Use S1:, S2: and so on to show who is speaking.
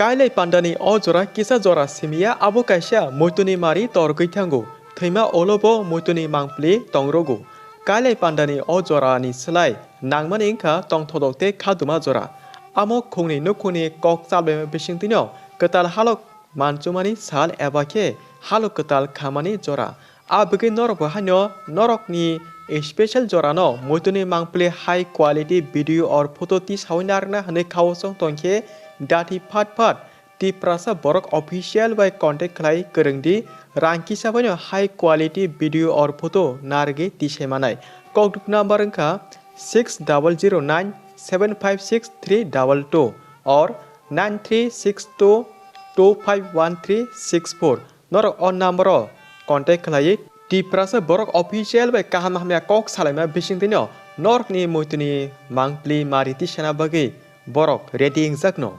S1: Kailai pandani o jora kisa jora simia abo kaisa moituni mari torgui thango thema olobo moituni mangpli tongrogo Kailai pandani o jora ni slai nangmani ingkha tongthodokte khaduma jora amo khongni nukhuni kok chalbe bisingtino ketal halok manchumani sal ebake halok ketal khamani jora abege norok hanyo norokni special jora no moituni mangpli high quality video or photo ti sawinarna hane khawsong tongkhe dati phat ti prasa borok official by contact khai kerengdi rangki sabano high quality video or photo narge ti semanai kokduk number angka 6009756322 or 9362251364 norok on number contact khai ti prasa borok official by kahamahmya kok salaima bisingtino nork ni moituni mangpli mari ti sana bagi borok ready ingjakno